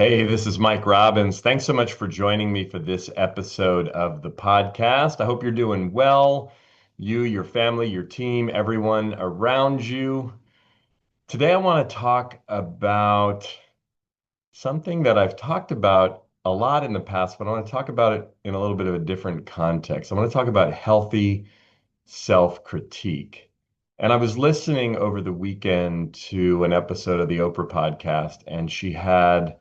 Hey, this is Mike Robbins. Thanks so much for joining me for this episode of the podcast. I hope you're doing well. You, your family, your team, everyone around you. Today, I want to talk about something that I've talked about a lot in the past, but I want to talk about it in a little bit of a different context. I want to talk about healthy self-critique. And I was listening over the weekend to an episode of the Oprah podcast, and she had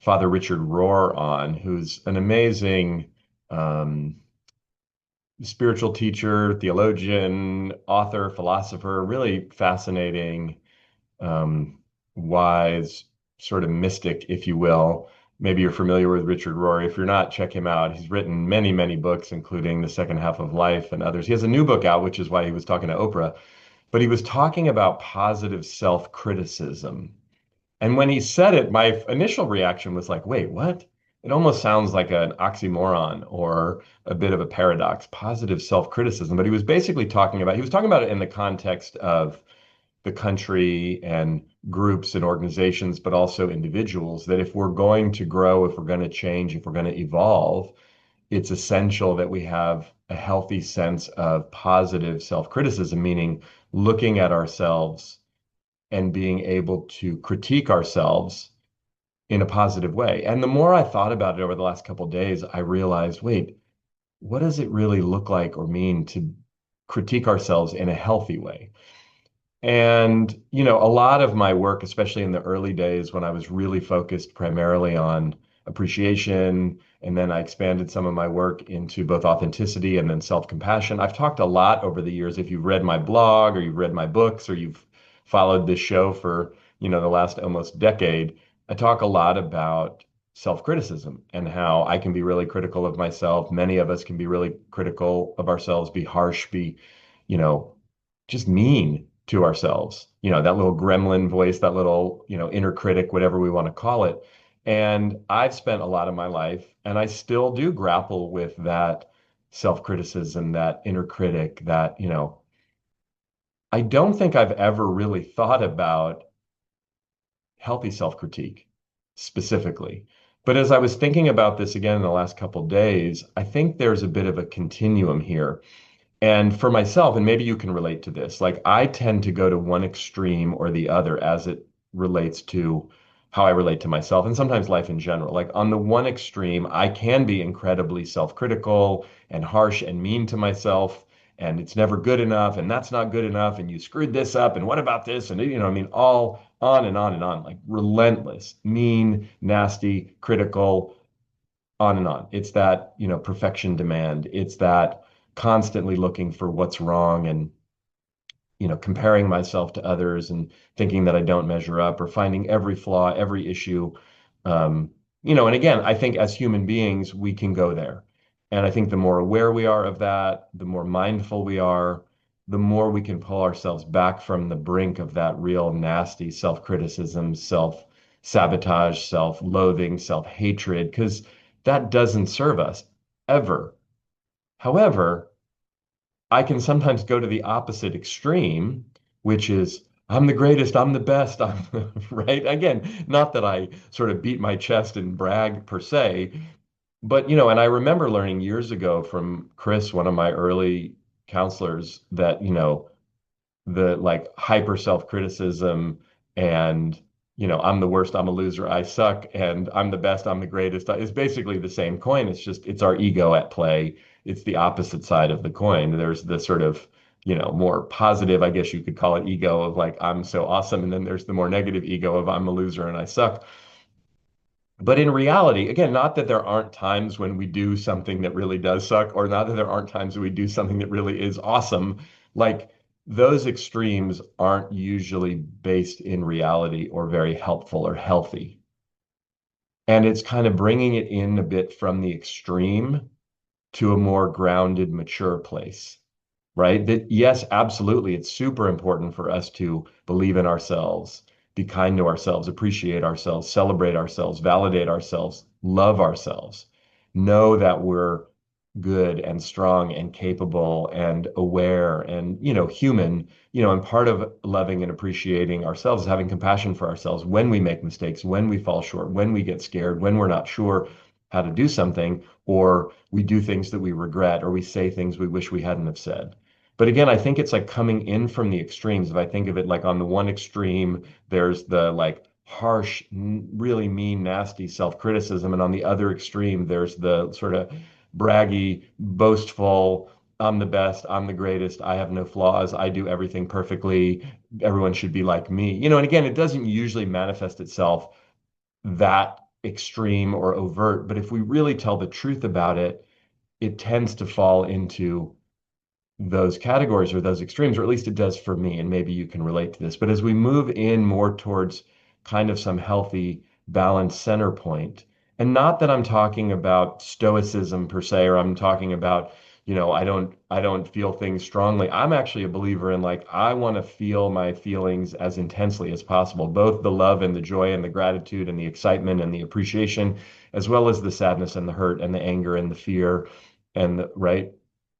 Father Richard Rohr on, who's an amazing um, spiritual teacher, theologian, author, philosopher, really fascinating, um, wise, sort of mystic, if you will. Maybe you're familiar with Richard Rohr. If you're not, check him out. He's written many, many books, including The Second Half of Life and others. He has a new book out, which is why he was talking to Oprah, but he was talking about positive self-criticism. And when he said it, my initial reaction was like, wait, what? It almost sounds like an oxymoron or a bit of a paradox, positive self-criticism. But he was talking about it in the context of the country and groups and organizations, but also individuals, that if we're going to grow, if we're going to change, if we're going to evolve, it's essential that we have a healthy sense of positive self-criticism, meaning looking at ourselves and being able to critique ourselves in a positive way. And the more I thought about it over the last couple of days, I realized, wait, what does it really look like or mean to critique ourselves in a healthy way? And, a lot of my work, especially in the early days when I was really focused primarily on appreciation, and then I expanded some of my work into both authenticity and then self-compassion. I've talked a lot over the years. If you've read my blog or you've read my books or you've followed this show for, the last almost decade, I talk a lot about self-criticism and how I can be really critical of myself. Many of us can be really critical of ourselves, be harsh, be, you know, just mean to ourselves, that little gremlin voice, that little, inner critic, whatever we want to call it. And I've spent a lot of my life, and I still do grapple with that self-criticism, that inner critic, that, I don't think I've ever really thought about healthy self-critique specifically. But as I was thinking about this again in the last couple of days, I think there's a bit of a continuum here. And for myself, and maybe you can relate to this, like I tend to go to one extreme or the other as it relates to how I relate to myself and sometimes life in general. Like on the one extreme, I can be incredibly self-critical and harsh and mean to myself, and it's never good enough, and that's not good enough, and you screwed this up, and what about this? And I mean, all on and on and on, like relentless, mean, nasty, critical, on and on. It's that, perfection demand. It's that constantly looking for what's wrong and, comparing myself to others and thinking that I don't measure up or finding every flaw, every issue. And again, I think as human beings, we can go there. And I think the more aware we are of that, the more mindful we are, the more we can pull ourselves back from the brink of that real nasty self-criticism, self-sabotage, self-loathing, self-hatred, because that doesn't serve us ever. However, I can sometimes go to the opposite extreme, which is I'm the greatest, I'm the best, I'm right. Again, not that I sort of beat my chest and brag per se, but and I remember learning years ago from Chris, one of my early counselors, that the like hyper self-criticism and I'm the worst, I'm a loser, I suck, and I'm the best, I'm the greatest is basically the same coin. It's just it's our ego at play. It's the opposite side of the coin. There's the sort of more positive, I guess you could call it, ego of like I'm so awesome, and then there's the more negative ego of I'm a loser and I suck. But in reality, again, not that there aren't times when we do something that really does suck, or not that there aren't times that we do something that really is awesome. Like those extremes aren't usually based in reality or very helpful or healthy. And it's kind of bringing it in a bit from the extreme to a more grounded, mature place, right? That, yes, absolutely, it's super important for us to believe in ourselves, be kind to ourselves, appreciate ourselves, celebrate ourselves, validate ourselves, love ourselves, know that we're good and strong and capable and aware and, human, and part of loving and appreciating ourselves is having compassion for ourselves when we make mistakes, when we fall short, when we get scared, when we're not sure how to do something, or we do things that we regret, or we say things we wish we hadn't have said. But again, I think it's like coming in from the extremes. If I think of it like on the one extreme, there's the like harsh, really mean, nasty self-criticism. And on the other extreme, there's the sort of braggy, boastful, I'm the best, I'm the greatest, I have no flaws, I do everything perfectly, everyone should be like me. And again, it doesn't usually manifest itself that extreme or overt, but if we really tell the truth about it, it tends to fall into those categories or those extremes, or at least it does for me, and maybe you can relate to this. But as we move in more towards kind of some healthy, balanced center point, and not that I'm talking about stoicism per se, or I'm talking about, I don't feel things strongly. I'm actually a believer in like I want to feel my feelings as intensely as possible, both the love and the joy and the gratitude and the excitement and the appreciation, as well as the sadness and the hurt and the anger and the fear and the right.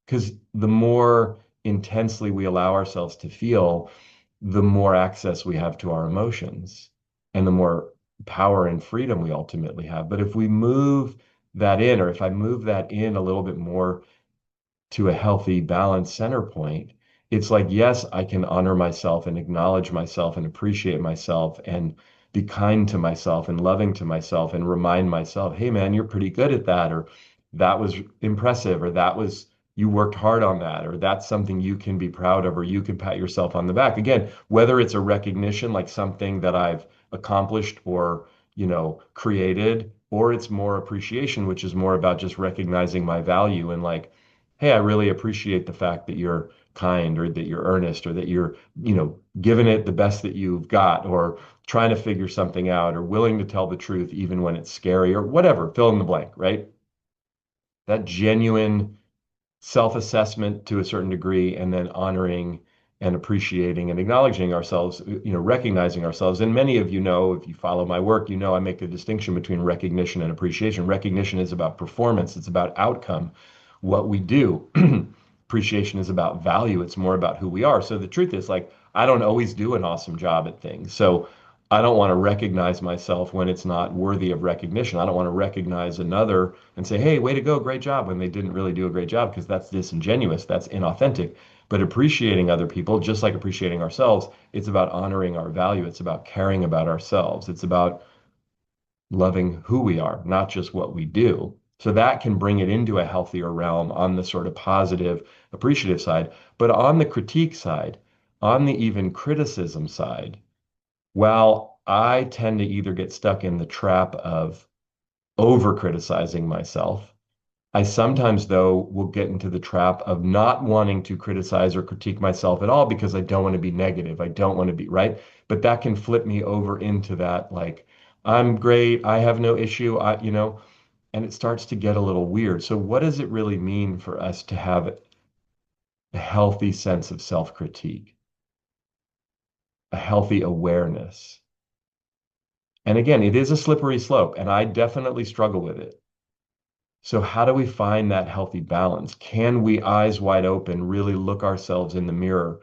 Because the more intensely we allow ourselves to feel, the more access we have to our emotions and the more power and freedom we ultimately have. But if we move that in, or if I move that in a little bit more to a healthy, balanced center point, it's like, yes, I can honor myself and acknowledge myself and appreciate myself and be kind to myself and loving to myself and remind myself, hey, man, you're pretty good at that, or that was impressive, or that was, you worked hard on that, or that's something you can be proud of, or you can pat yourself on the back. Again, whether it's a recognition like something that I've accomplished or, created, or it's more appreciation, which is more about just recognizing my value and like, hey, I really appreciate the fact that you're kind or that you're earnest or that you're, giving it the best that you've got or trying to figure something out or willing to tell the truth even when it's scary or whatever, fill in the blank, right? That genuine self-assessment to a certain degree and then honoring and appreciating and acknowledging ourselves, recognizing ourselves. And many of you know, if you follow my work, I make the distinction between recognition and appreciation. Recognition is about performance, it's about outcome, what we do. Appreciation is about value, it's more about who we are. So the truth is, like, I don't always do an awesome job at things. So I don't want to recognize myself when it's not worthy of recognition. I don't want to recognize another and say, hey, way to go, great job, when they didn't really do a great job, because that's disingenuous, that's inauthentic. But appreciating other people, just like appreciating ourselves, it's about honoring our value. It's about caring about ourselves. It's about loving who we are, not just what we do. So that can bring it into a healthier realm on the sort of positive, appreciative side. But on the critique side, on the even criticism side, well, I tend to either get stuck in the trap of over criticizing myself. I sometimes, though, will get into the trap of not wanting to criticize or critique myself at all because I don't want to be negative. I don't want to be right. But that can flip me over into that, like, I'm great. I have no issue. And it starts to get a little weird. So, what does it really mean for us to have a healthy sense of self-critique, a healthy awareness? And again, it is a slippery slope, and I definitely struggle with it. So, how do we find that healthy balance? Can we, eyes wide open, really look ourselves in the mirror,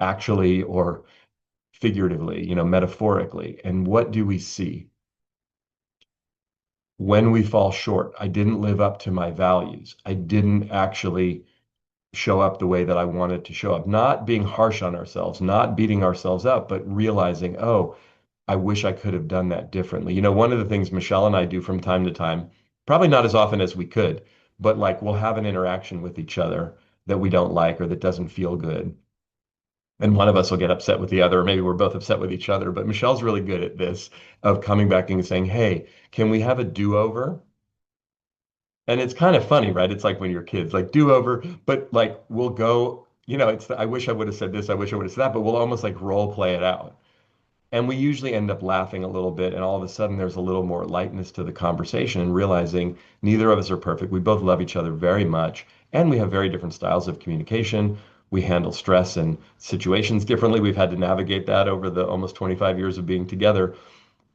actually or figuratively, metaphorically? And what do we see? When we fall short, I didn't live up to my values. I didn't actually show up the way that I wanted to show up. Not being harsh on ourselves, not beating ourselves up, but realizing, oh, I wish I could have done that differently. One of the things Michelle and I do from time to time, probably not as often as we could, but like we'll have an interaction with each other that we don't like or that doesn't feel good. And one of us will get upset with the other, or maybe we're both upset with each other. But Michelle's really good at this of coming back and saying, hey, can we have a do-over? And it's kind of funny, right? It's like when you're kids, like do-over, but like we'll go, it's I wish I would have said this, I wish I would have said that, but we'll almost like role play it out. And we usually end up laughing a little bit, and all of a sudden there's a little more lightness to the conversation and realizing neither of us are perfect. We both love each other very much, and we have very different styles of communication. We handle stress and situations differently. We've had to navigate that over the almost 25 years of being together.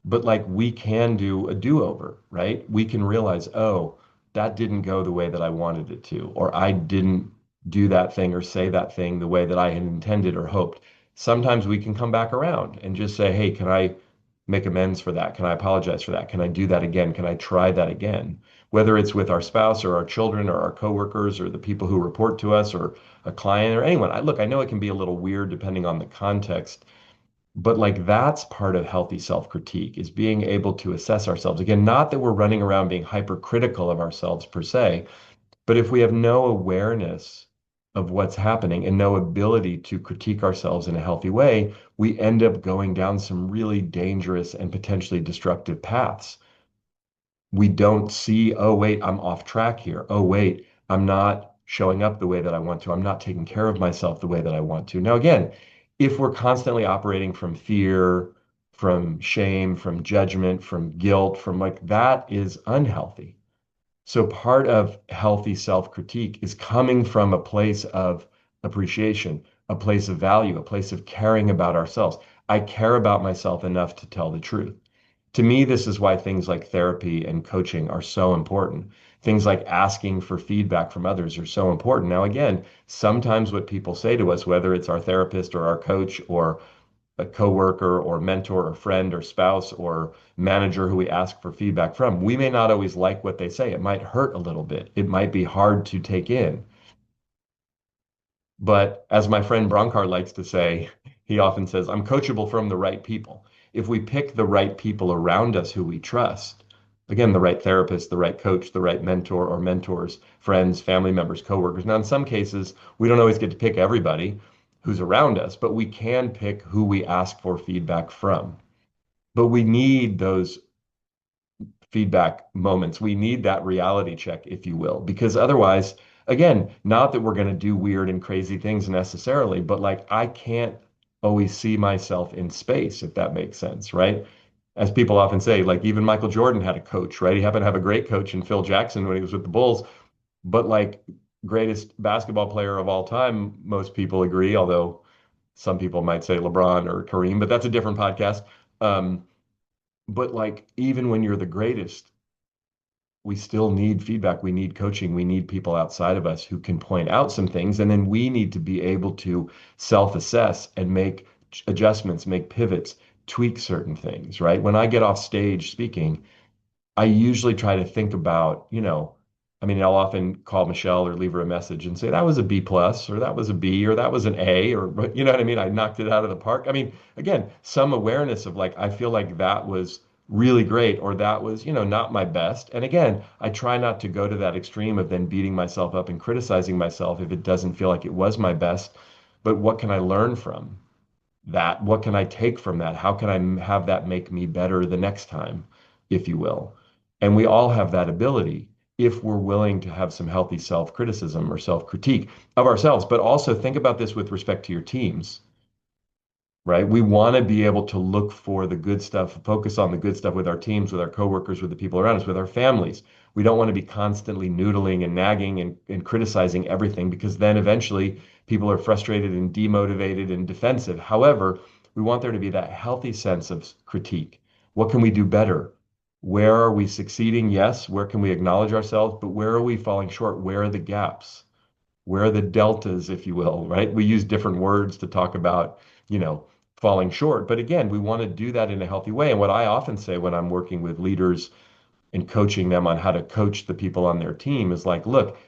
But like we can do a do-over, right? We can realize, oh, that didn't go the way that I wanted it to, or I didn't do that thing or say that thing the way that I had intended or hoped. Sometimes we can come back around and just say, hey, can I make amends for that? Can I apologize for that? Can I do that again? Can I try that again? Whether it's with our spouse or our children or our coworkers or the people who report to us or a client or anyone. I know it can be a little weird depending on the context, but like that's part of healthy self-critique is being able to assess ourselves. Again, not that we're running around being hypercritical of ourselves per se, but if we have no awareness of what's happening and no ability to critique ourselves in a healthy way, we end up going down some really dangerous and potentially destructive paths. We don't see, oh, wait, I'm off track here. Oh, wait, I'm not showing up the way that I want to. I'm not taking care of myself the way that I want to. Now, again, if we're constantly operating from fear, from shame, from judgment, from guilt, from like that is unhealthy. So part of healthy self-critique is coming from a place of appreciation, a place of value, a place of caring about ourselves. I care about myself enough to tell the truth. To me, this is why things like therapy and coaching are so important. Things like asking for feedback from others are so important. Now, again, sometimes what people say to us, whether it's our therapist or our coach or a coworker or mentor or friend or spouse or manager who we ask for feedback from, we may not always like what they say. It might hurt a little bit. It might be hard to take in. But as my friend Bronkar likes to say, he often says, I'm coachable from the right people. If we pick the right people around us who we trust, again, the right therapist, the right coach, the right mentor or mentors, friends, family members, coworkers. Now, in some cases, we don't always get to pick everybody who's around us, but we can pick who we ask for feedback from. But we need those feedback moments. We need that reality check, if you will, because otherwise, again, not that we're going to do weird and crazy things necessarily, but like I can't always see myself in space, if that makes sense, right? As people often say, like even Michael Jordan had a coach, right? He happened to have a great coach in Phil Jackson when he was with the Bulls, but like greatest basketball player of all time, most people agree, although some people might say LeBron or Kareem, but that's a different podcast. Um, but like even when you're the greatest, we still need feedback. We need coaching. We need people outside of us who can point out some things. And then we need to be able to self-assess and make adjustments, make pivots, tweak certain things, right? When I get off stage speaking, I usually try to think about, I mean, I'll often call Michelle or leave her a message and say that was a B plus, or that was a B, or that was an A, or you know what I mean? I knocked it out of the park. I mean, again, some awareness of like, I feel like that was really great, or that was, not my best. And again, I try not to go to that extreme of then beating myself up and criticizing myself if it doesn't feel like it was my best. But what can I learn from that? What can I take from that? How can I have that make me better the next time, if you will? And we all have that ability if we're willing to have some healthy self-criticism or self-critique of ourselves. But also think about this with respect to your teams, right? We want to be able to look for the good stuff, focus on the good stuff with our teams, with our coworkers, with the people around us, with our families. We don't want to be constantly noodling and nagging and criticizing everything because then eventually people are frustrated and demotivated and defensive. However, we want there to be that healthy sense of critique. What can we do better? Where are we succeeding? Yes. Where can we acknowledge ourselves? But where are we falling short? Where are the gaps? Where are the deltas, if you will, right? We use different words to talk about, you know, falling short. But again, we want to do that in a healthy way. And what I often say when I'm working with leaders and coaching them on how to coach the people on their team is like, look,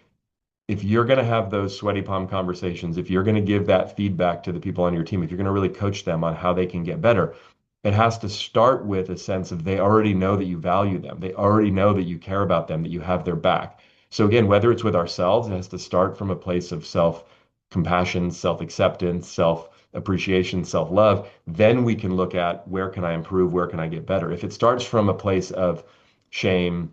if you're going to have those sweaty palm conversations, if you're going to give that feedback to the people on your team, if you're going to really coach them on how they can get better, it has to start with a sense of they already know that you value them. They already know that you care about them, that you have their back. So again, whether it's with ourselves, it has to start from a place of self-compassion, self-acceptance, self-appreciation, self-love. Then we can look at where can I improve? Where can I get better? If it starts from a place of shame,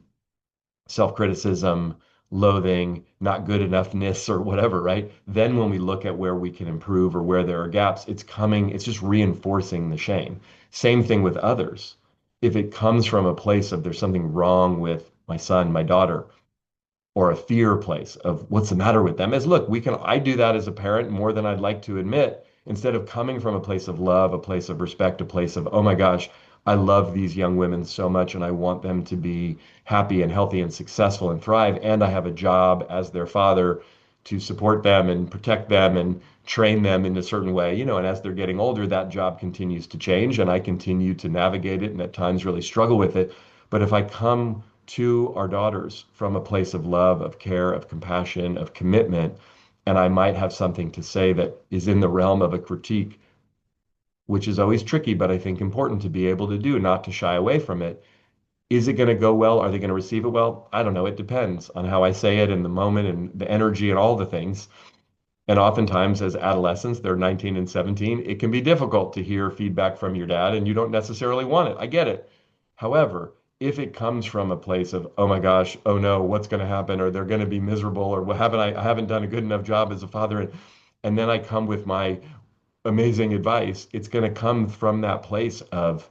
self-criticism, loathing, not good enoughness, or whatever, right? Then when we look at where we can improve or where there are gaps, it's just reinforcing the shame. Same thing with others. If it comes from a place of there's something wrong with my son, my daughter, or a fear place of what's the matter with them, is look, I do that as a parent more than I'd like to admit, instead of coming from a place of love, a place of respect, a place of, oh my gosh, I love these young women so much and I want them to be happy and healthy and successful and thrive. And I have a job as their father to support them and protect them and train them in a certain way, and as they're getting older, that job continues to change and I continue to navigate it and at times really struggle with it. But if I come to our daughters from a place of love, of care, of compassion, of commitment, and I might have something to say that is in the realm of a critique, which is always tricky, but I think important to be able to do, not to shy away from it. Is it going to go well? Are they going to receive it well? I don't know. It depends on how I say it in the moment and the energy and all the things. And oftentimes, as adolescents, they're 19 and 17, it can be difficult to hear feedback from your dad, and you don't necessarily want it. I get it. However, if it comes from a place of, oh my gosh, oh no, what's going to happen? Or they're going to be miserable, or what haven't I haven't done a good enough job as a father, and then I come with my amazing advice, it's going to come from that place of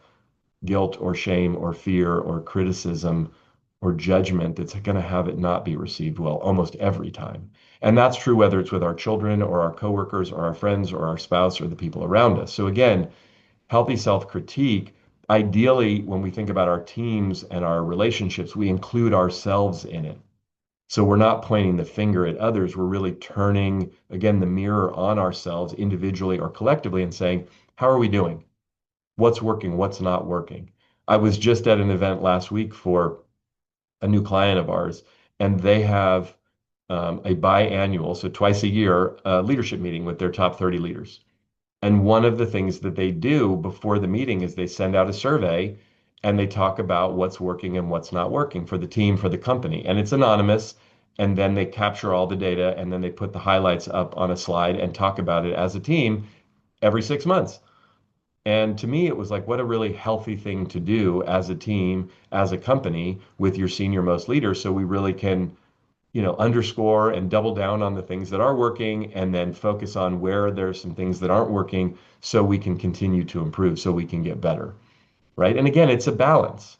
guilt or shame or fear or criticism or judgment that's going to have it not be received well almost every time. And that's true whether it's with our children or our coworkers or our friends or our spouse or the people around us. So again, healthy self-critique, ideally when we think about our teams and our relationships, we include ourselves in it. So we're not pointing the finger at others. We're really turning, again, the mirror on ourselves individually or collectively and saying, how are we doing? What's working? What's not working? I was just at an event last week for a new client of ours, and they have a biannual, so twice a year, leadership meeting with their top 30 leaders. And one of the things that they do before the meeting is they send out a survey and they talk about what's working and what's not working for the team, for the company. And it's anonymous. And then they capture all the data and then they put the highlights up on a slide and talk about it as a team every 6 months. And to me, it was like, what a really healthy thing to do as a team, as a company with your senior most leaders. So we really can underscore and double down on the things that are working and then focus on where there's some things that aren't working so we can continue to improve, so we can get better, right? And again, it's a balance.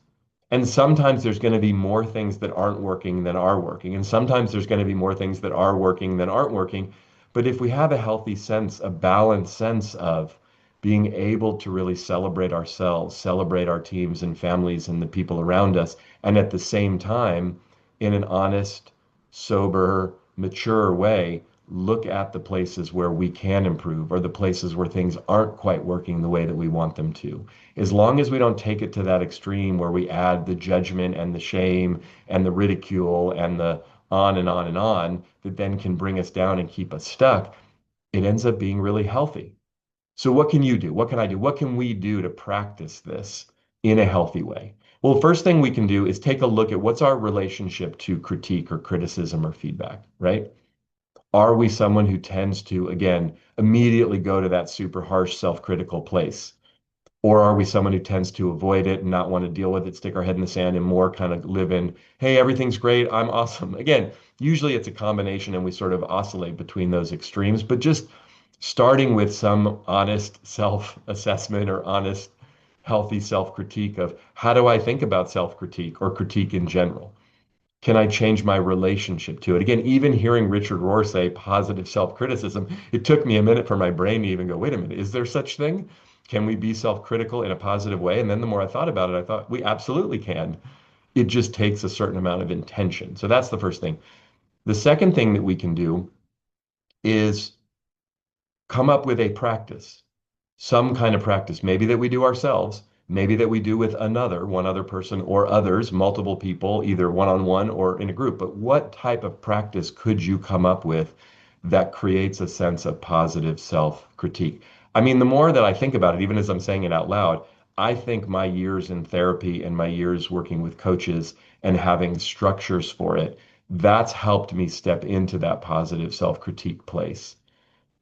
And sometimes there's going to be more things that aren't working than are working. And sometimes there's going to be more things that are working than aren't working. But if we have a healthy sense, a balanced sense of being able to really celebrate ourselves, celebrate our teams and families and the people around us, and at the same time, in an honest, sober, mature way, look at the places where we can improve or the places where things aren't quite working the way that we want them to. As long as we don't take it to that extreme where we add the judgment and the shame and the ridicule and the on and on and on, that then can bring us down and keep us stuck, it ends up being really healthy. So, what can you do? What can I do? What can we do to practice this in a healthy way? Well, first thing we can do is take a look at what's our relationship to critique or criticism or feedback, right? Are we someone who tends to, again, immediately go to that super harsh self-critical place? Or are we someone who tends to avoid it and not want to deal with it, stick our head in the sand, and more kind of live in, hey, everything's great, I'm awesome? Again, usually it's a combination and we sort of oscillate between those extremes, but just starting with some honest self-assessment or honest, healthy self-critique of how do I think about self-critique or critique in general? Can I change my relationship to it? Again, even hearing Richard Rohr say positive self-criticism, it took me a minute for my brain to even go, wait a minute, is there such thing? Can we be self-critical in a positive way? And then the more I thought about it, I thought we absolutely can. It just takes a certain amount of intention. So that's the first thing. The second thing that we can do is come up with a practice, some kind of practice, maybe that we do ourselves, maybe that we do with one other person or others, multiple people, either one-on-one or in a group. But what type of practice could you come up with that creates a sense of positive self-critique? I mean, the more that I think about it, even as I'm saying it out loud, I think my years in therapy and my years working with coaches and having structures for it, that's helped me step into that positive self-critique place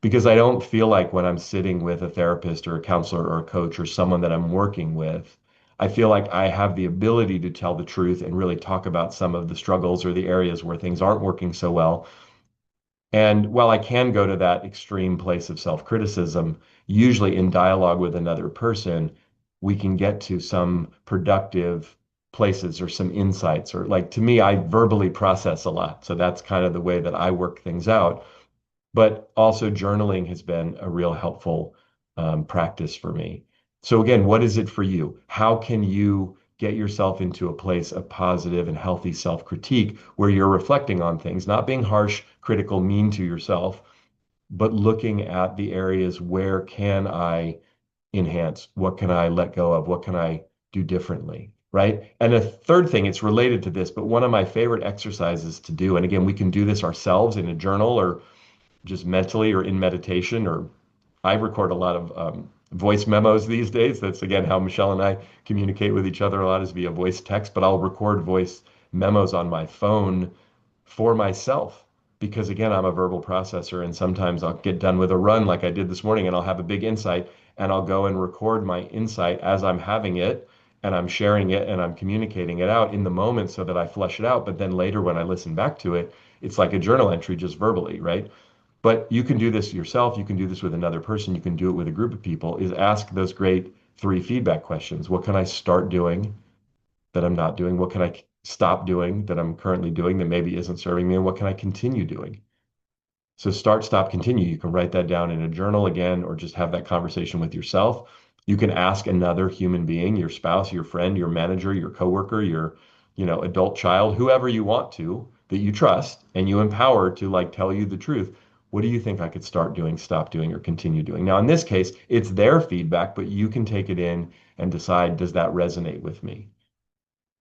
because I don't feel like when I'm sitting with a therapist or a counselor or a coach or someone that I'm working with, I feel like I have the ability to tell the truth and really talk about some of the struggles or the areas where things aren't working so well. And while I can go to that extreme place of self-criticism, usually in dialogue with another person, we can get to some productive places or some insights. Or like to me, I verbally process a lot. So that's kind of the way that I work things out, but also journaling has been a real helpful practice for me. So again, what is it for you? How can you get yourself into a place of positive and healthy self-critique where you're reflecting on things, not being harsh, critical, mean to yourself, but looking at the areas where can I enhance? What can I let go of? What can I do differently? Right. And a third thing, it's related to this, but one of my favorite exercises to do, and again, we can do this ourselves in a journal or just mentally or in meditation, or I record a lot of voice memos these days. That's again how Michelle and I communicate with each other a lot is via voice text, but I'll record voice memos on my phone for myself because again, I'm a verbal processor and sometimes I'll get done with a run like I did this morning and I'll have a big insight and I'll go and record my insight as I'm having it and I'm sharing it and I'm communicating it out in the moment so that I flush it out. But then later when I listen back to it, it's like a journal entry just verbally, right? But you can do this yourself. You can do this with another person. You can do it with a group of people. Is ask those great three feedback questions. What can I start doing that I'm not doing? What can I stop doing that I'm currently doing that maybe isn't serving me? And what can I continue doing? So start, stop, continue. You can write that down in a journal again, or just have that conversation with yourself. You can ask another human being, your spouse, your friend, your manager, your coworker, your, adult child, whoever you want to, that you trust and you empower to like tell you the truth. What do you think I could start doing, stop doing, or continue doing? Now, in this case, it's their feedback, but you can take it in and decide, does that resonate with me?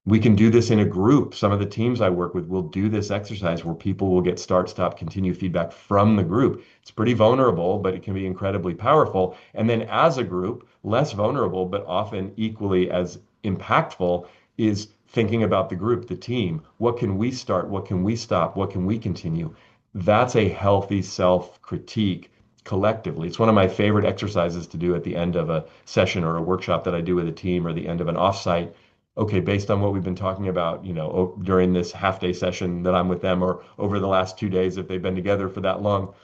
We can do this in a group. Some of the teams I work with will do this exercise where people will get start, stop, continue feedback from the group. It's pretty vulnerable, but it can be incredibly powerful. And then as a group, less vulnerable, but often equally as impactful is thinking about the group, the team. What can we start? What can we stop? What can we continue? That's a healthy self critique collectively. It's one of my favorite exercises to do at the end of a session or a workshop that I do with a team or the end of an offsite. Okay, based on what we've been talking about, during this half day session that I'm with them or over the last 2 days if they've been together for that long,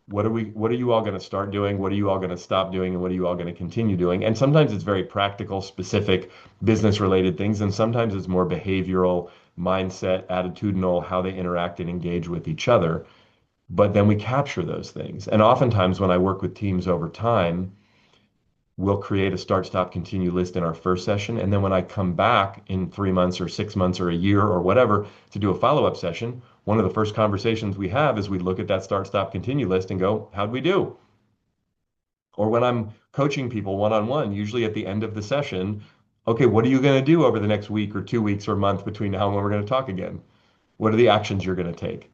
what are you all going to start doing? What are you all going to stop doing? And what are you all going to continue doing? And sometimes it's very practical, specific, business related things. And sometimes it's more behavioral, mindset, attitudinal, how they interact and engage with each other. But then we capture those things. And oftentimes when I work with teams over time, we'll create a start, stop, continue list in our first session. And then when I come back in 3 months or 6 months or a year or whatever to do a follow-up session, one of the first conversations we have is we look at that start, stop, continue list and go, how'd we do? Or when I'm coaching people one-on-one, usually at the end of the session, okay, what are you going to do over the next week or 2 weeks or month between now and when we're going to talk again? What are the actions you're going to take?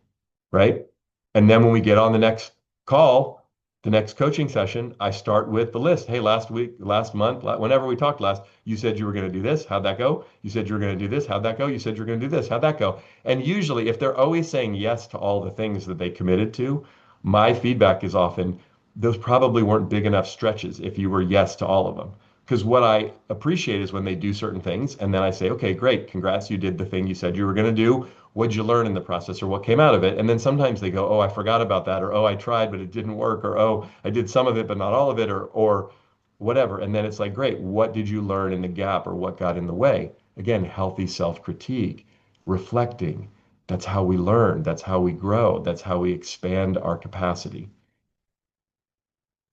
Right? And then when we get on the next call, the next coaching session, I start with the list. Hey, last week, last month, whenever we talked last, you said you were going to do this. How'd that go? You said you were going to do this. How'd that go? You said you're going to do this. How'd that go? And usually, if they're always saying yes to all the things that they committed to, my feedback is often those probably weren't big enough stretches if you were yes to all of them. Because what I appreciate is when they do certain things, and then I say, okay, great, congrats, you did the thing you said you were going to do. What'd you learn in the process or what came out of it? And then sometimes they go, oh, I forgot about that, or oh, I tried, but it didn't work, or oh, I did some of it, but not all of it, or whatever. And then it's like, great, what did you learn in the gap or what got in the way? Again, healthy self-critique, reflecting. That's how we learn. That's how we grow. That's how we expand our capacity.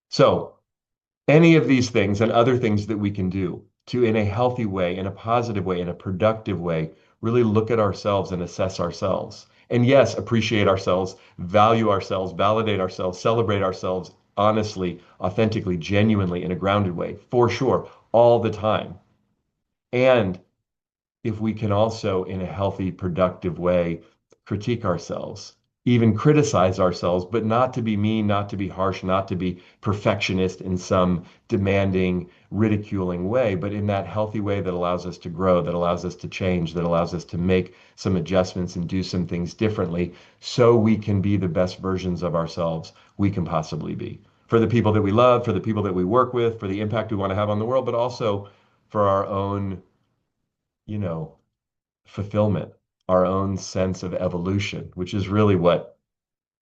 So any of these things and other things that we can do to, in a healthy way, in a positive way, in a productive way, really look at ourselves and assess ourselves. And yes, appreciate ourselves, value ourselves, validate ourselves, celebrate ourselves honestly, authentically, genuinely, in a grounded way, for sure, all the time. And if we can also, in a healthy, productive way, critique ourselves, even criticize ourselves, but not to be mean, not to be harsh, not to be perfectionist in some demanding, ridiculing way, but in that healthy way that allows us to grow, that allows us to change, that allows us to make some adjustments and do some things differently so we can be the best versions of ourselves we can possibly be. For the people that we love, for the people that we work with, for the impact we want to have on the world, but also for our own, you know, fulfillment, our own sense of evolution, which is really what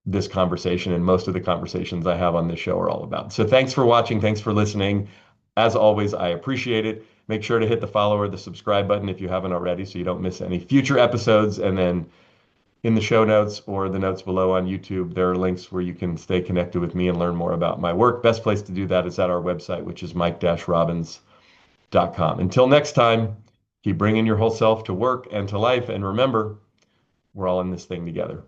this conversation and most of the conversations I have on this show are all about. So thanks for watching. Thanks for listening. As always, I appreciate it. Make sure to hit the follow or the subscribe button if you haven't already so you don't miss any future episodes. And then in the show notes or the notes below on YouTube, there are links where you can stay connected with me and learn more about my work. Best place to do that is at our website, which is mike-robbins.com. Until next time, keep bringing your whole self to work and to life. And remember, we're all in this thing together.